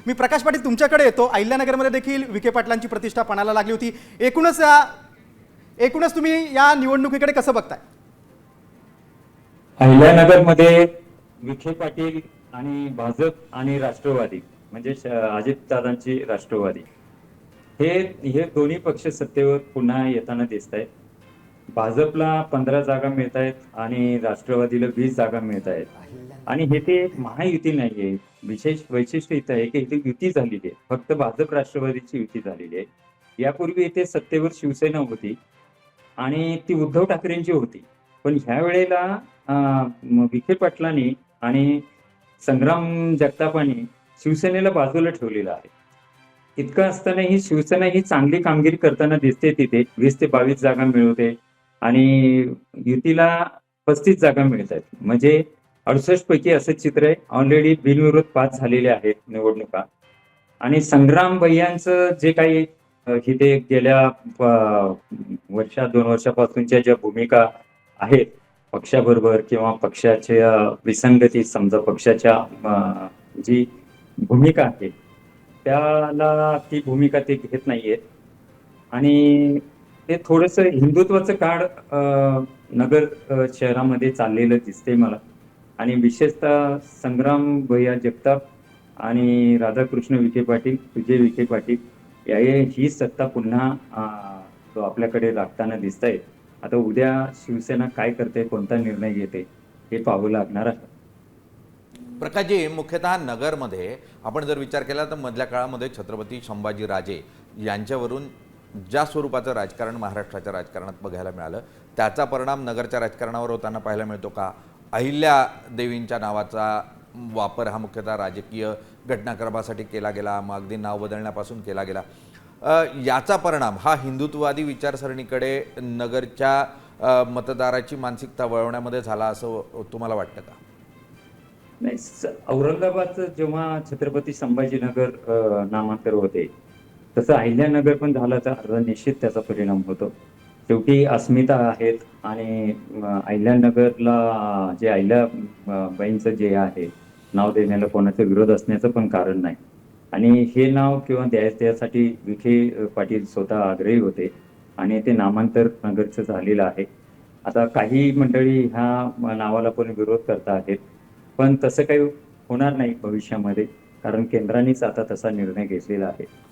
मी प्रकाश पाटील तुमच्याकडे येतो. अहिल्यानगरमध्ये देखील विखे पाटलांची प्रतिष्ठा पणाला लागली होती. एकूणच तुम्ही या निवडणुकीकडे कसं बघताय? अहिल्यानगरमध्ये विखे पाटील आणि भाजप आणि राष्ट्रवादी म्हणजे अजितदादांची राष्ट्रवादी हे हे दोन्ही पक्ष सत्तेवर पुन्हा येताना दिसत आहेत. भाजपला 15 जागा मिळत आहेत आणि राष्ट्रवादीला 20 जागा मिळत आहेत. आणि हे ते महायुती नाहीये. विशेष वैशिष्ट्य इथं आहे की इथे युती झालेली आहे. फक्त भाजप राष्ट्रवादीची युती झालेली आहे. यापूर्वी इथे सत्तेवर शिवसेना होती आणि ती उद्धव ठाकरेंची होती. पण ह्या वेळेला विखे पाटलांनी आणि संग्राम जगतापांनी शिवसेनेला बाजूला ठेवलेलं आहे. इतकं असताना ही शिवसेना ही चांगली कामगिरी करताना दिसते. तिथे 20 ते 22 जागा मिळवते आणि युतीला 35 जागा मिळत आहेत. म्हणजे 68 पैकी असं चित्र आहे. ऑलरेडी बिनविरोध पास झालेले आहेत निवडणुका. आणि संग्राम भैयांचं जे काही इथे गेल्या 2 वर्षापासूनच्या ज्या भूमिका आहेत पक्षाबरोबर किंवा पक्षाच्या विसंगती समजा पक्षाच्या जी भूमिका आहे त्याला ती भूमिका ते घेत नाहीयेत. आणि ते थोडस हिंदुत्वाचं कार्ड नगर शहरामध्ये चाललेलं दिसतंय मला. आणि विशेषतः संग्राम भैया जगताप आणि राधाकृष्ण विखे पाटील, विजय विखे पाटील ही सत्ता पुन्हा तो आपल्याकडे लागताना दिसत आहे. आता उद्या शिवसेना काय करते, कोणता निर्णय घेते हे पाहावं लागणार आहे. प्रकाशजी, मुख्यतः नगरमध्ये आपण जर विचार केला तर मधल्या काळामध्ये छत्रपती संभाजीराजे यांच्यावरून ज्या स्वरूपाचं राजकारण महाराष्ट्राच्या राजकारणात बघायला मिळालं त्याचा परिणाम नगरच्या राजकारणावर होताना पाहायला मिळतो का? अहिल्या देवींच्या नावाचा वापर हा मुख्यतः राजकीय घटनाक्रमासाठी केला गेला, मग अगदी नाव बदलण्यापासून केला गेला. याचा परिणाम हा हिंदुत्ववादी विचारसरणीकडे नगरच्या मतदाराची मानसिकता वळवण्यामध्ये झाला असं तुम्हाला वाटतं का? नाही, औरंगाबादचं जेव्हा छत्रपती संभाजीनगर नामांतर होते तसं अहिल्यानगर पण झाला तर अर्धा निश्चित त्याचा परिणाम होतो. शेवटी अस्मिता आहेत आणि अहिल्यानगरला जे अहिल्याबाईंचं जे आहे नाव देण्याला कोणाचा विरोध असण्याचं पण कारण नाही. आणि हे नाव किंवा त्यासाठी विखे पाटील स्वतः आग्रही होते आणि ते नामांतर नगरचं झालेलं आहे. आता काही मंडळी ह्या नावाला पण विरोध करत आहेत, पण तसं काही होणार नाही भविष्यामध्ये, कारण केंद्रानेच आता तसा निर्णय घेतलेला आहे.